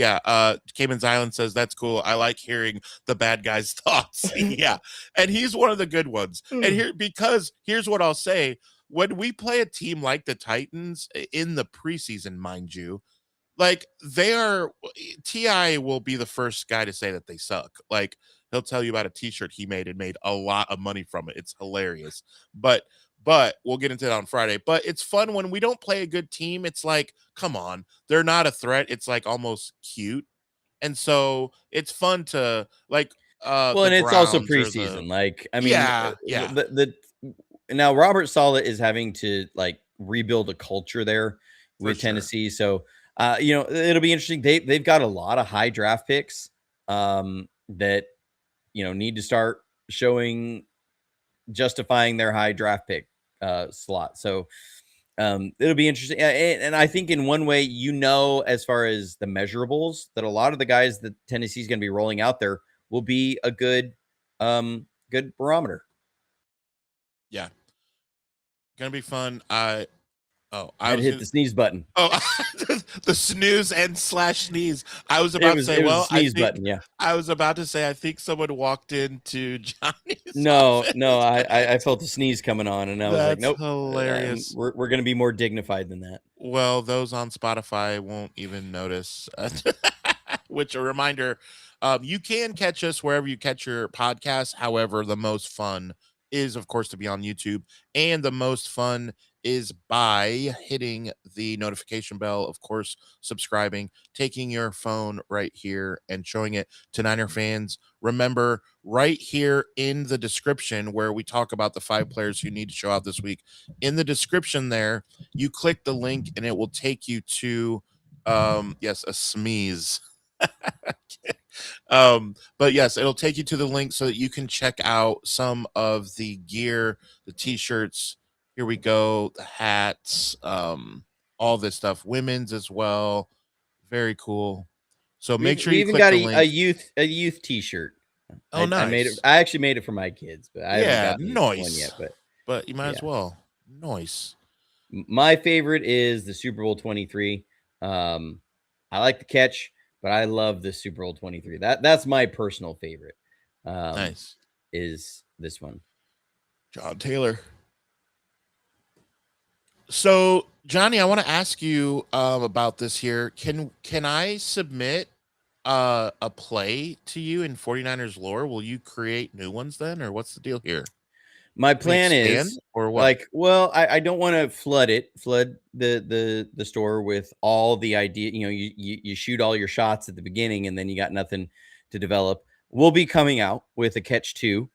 Cayman's Island says that's cool. I like hearing the bad guy's thoughts. Yeah. And he's one of the good ones. And here's what I'll say. When we play a team like the Titans in the preseason, mind you, like TI will be the first guy to say that they suck. Like he'll tell you about a t-shirt he made and made a lot of money from it. It's hilarious. But we'll get into that on Friday. But it's fun when we don't play a good team. It's like, come on, they're not a threat. It's like almost cute. And so it's fun to like, well, and it's also preseason. Now Robert Saleh is having to like rebuild a culture there with sure. Tennessee. So, it'll be interesting. They've got a lot of high draft picks that, need to start justifying their high draft pick slot. So, it'll be interesting. And I think in one way, as far as the measurables, that a lot of the guys that Tennessee's going to be rolling out there will be a good barometer. Yeah. Gonna be fun. I was hit the sneeze button. Oh, the snooze and slash sneeze. I was about to say, it was well, a sneeze button. Yeah. I was about to say, I think someone walked into Johnny's No, office. no, I felt a sneeze coming on, and I was like, nope, hilarious. We're going to be more dignified than that. Well, those on Spotify won't even notice. Which, a reminder, you can catch us wherever you catch your podcasts. However, the most fun is, of course, to be on YouTube, and the most fun is by hitting the notification bell, of course, subscribing, taking your phone right here and showing it to Niner fans. Remember, right here in the description where we talk about the 5 players who need to show out this week, in the description there, you click the link and it will take you to, yes, a smeeze. But yes, it'll take you to the link so that you can check out some of the gear, the t-shirts. Here we go, the hats, all this stuff, women's as well. Very cool. So make sure we you even click got the link. a youth t-shirt. Oh, nice. I made it. I actually made it for my kids, but I haven't gotten one yet. But you might as well. Nice. My favorite is the Super Bowl 23. I like the catch, but I love the Super Bowl 23. That's my personal favorite. Nice. Is this one. John Taylor. So, Johnny, I want to ask you about this here. Can I submit a play to you in 49ers lore? Will you create new ones then, or what's the deal here? My plan is, or what? I don't want to flood the store with all the idea. You shoot all your shots at the beginning and then you got nothing to develop. We'll be coming out with a catch 2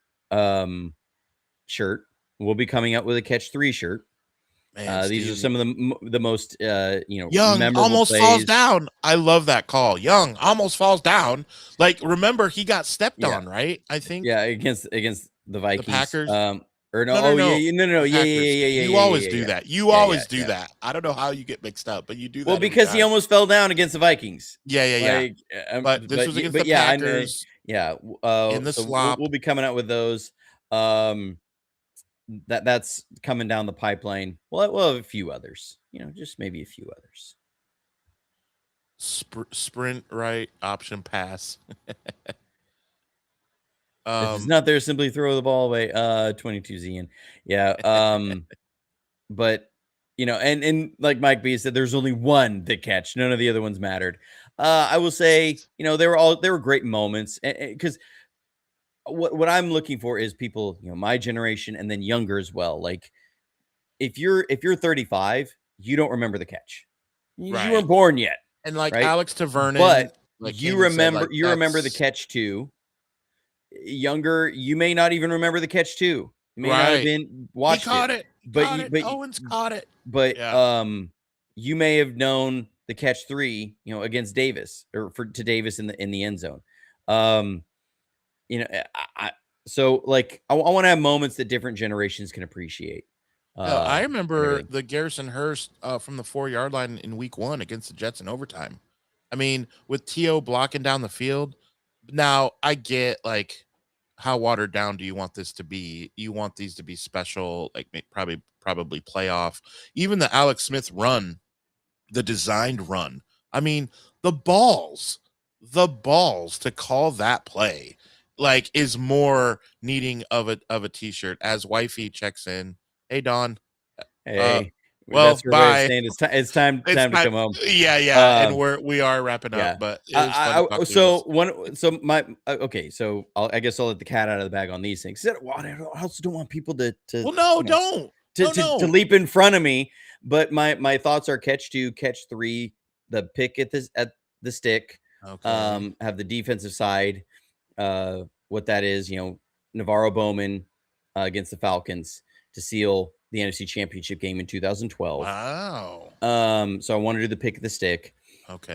shirt. We'll be coming out with a catch 3 shirt. Man, these are some of the most Young memorable almost plays. falls down. I love that call. Young almost falls down. Like, remember, he got stepped on, right? I think. Yeah, against the Vikings. The Packers. Or no, no. Yeah. You always do that. You always do that. I don't know how you get mixed up, but you do that. Well, because he almost fell down against the Vikings. Yeah. But this was against the Packers. In the slop. We'll be coming out with those. That's coming down the pipeline. We'll have a few others. Just maybe a few others. Sprint right, option pass. If it's not there, simply throw the ball away. 22 Zian. Yeah. But and like Mike B said, there's only one that catch. None of the other ones mattered. I will say, they were great moments, because what I'm looking for is people, my generation and then younger as well. Like, if you're 35, you don't remember the catch. You weren't born yet. And like Alex Tavernan, but you remember the catch 2. Younger, you may not even remember the catch 2. You may not have been watched. He caught it. But Owens caught it. But you may have known the catch 3, against Davis or to Davis in the end zone. So like I want to have moments that different generations can appreciate. I remember the Garrison Hurst from the 4-yard line in week 1 against the Jets in overtime. I mean, with T.O. blocking down the field. Now, I get, like, how watered down do you want this to be? You want these to be special, like probably playoff. Even the Alex Smith run, the designed run. I mean, the balls to call that play, like, is more needing of a t-shirt. As Wifey checks in. Hey, Don. Hey. Well, that's bye. It's time to come home. Yeah, and we are wrapping up. But so I guess I'll let the cat out of the bag on these things. I also don't want people to leap in front of me. But my thoughts are catch 2, catch 3, the pick at the stick. Okay. Have the defensive side. What that is, Navarro Bowman against the Falcons to seal the NFC Championship game in 2012. Wow. So I want to do the pick of the stick. Okay.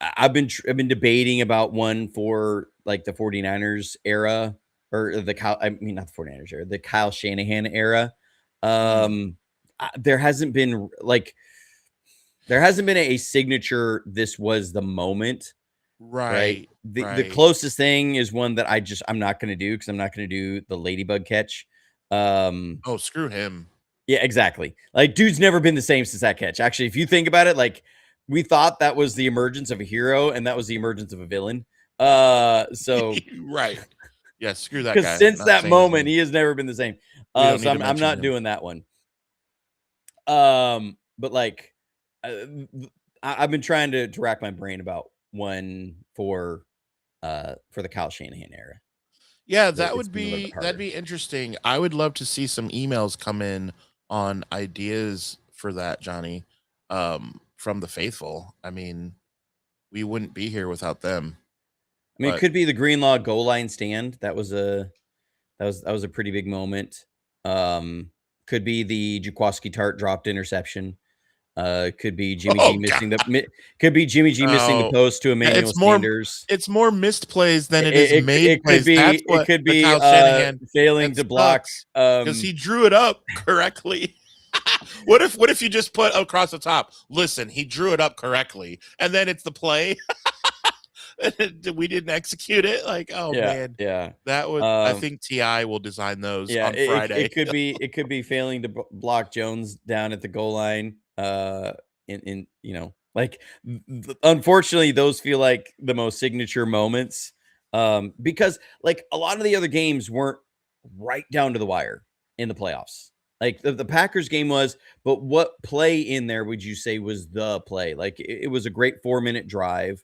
I've been debating about one for like the 49ers era, or not the 49ers era, the Kyle Shanahan era. There hasn't been a signature, this was the moment. Right. The closest thing is one that I'm not going to do, because I'm not going to do the ladybug catch. Oh, screw him. Yeah, exactly. Like, dude's never been the same since that catch. Actually, if you think about it, like, we thought that was the emergence of a hero, and that was the emergence of a villain. So right. Yeah, screw that guy. Because since that moment, he has never been the same. So I'm not doing that one. But like, I've been trying to rack my brain about one for the Kyle Shanahan era. Yeah, that'd be interesting. I would love to see some emails come in on ideas for that, Johnny, from the faithful. I mean, we wouldn't be here without them. I mean, it could be the Greenlaw goal line stand. That was a pretty big moment. Could be the Jaquaski Tart dropped interception. Could be Jimmy G missing the post to Emmanuel Sanders. It's more missed plays than it is made plays. It could be failing to block because he drew it up correctly. What if you just put across the top? Listen, he drew it up correctly, and then it's the play. We didn't execute it. Like, man, that would. I think Ti will design those on Friday. It could be failing to block Jones down at the goal line. Unfortunately, those feel like the most signature moments, because like a lot of the other games weren't right down to the wire in the playoffs. Like the Packers game was, but what play in there would you say was the play? Like it was a great 4-minute drive.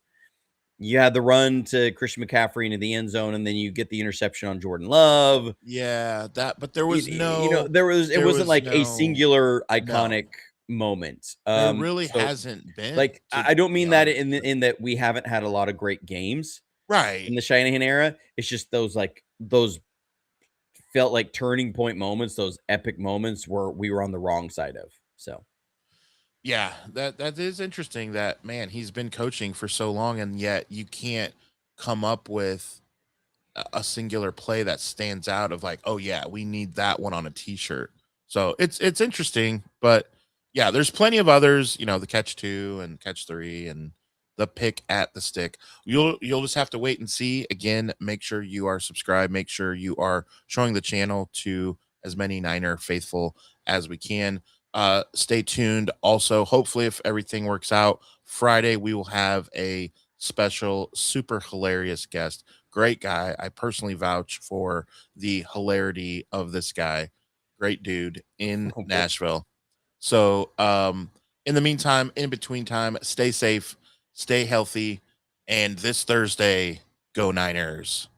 You had the run to Christian McCaffrey into the end zone, and then you get the interception on Jordan Love. Yeah, but there was it wasn't like a singular iconic moment. There really hasn't been. Like, I don't mean that in that we haven't had a lot of great games, right, in the Shanahan era. It's just those felt like turning point moments, those epic moments where we were on the wrong side of. So yeah, that is interesting. That, man, he's been coaching for so long, and yet you can't come up with a singular play that stands out of like, oh yeah, we need that one on a t-shirt. So it's interesting, but yeah, there's plenty of others, the catch 2 and catch 3 and the pick at the stick. You'll just have to wait and see. Again, make sure you are subscribed, make sure you are showing the channel to as many Niner faithful as we can. Stay tuned. Also, hopefully, if everything works out, Friday we will have a special, super hilarious guest. Great guy. I personally vouch for the hilarity of this guy. Great dude in Nashville. So, in the meantime, in between time, stay safe, stay healthy, and this Thursday, go Niners.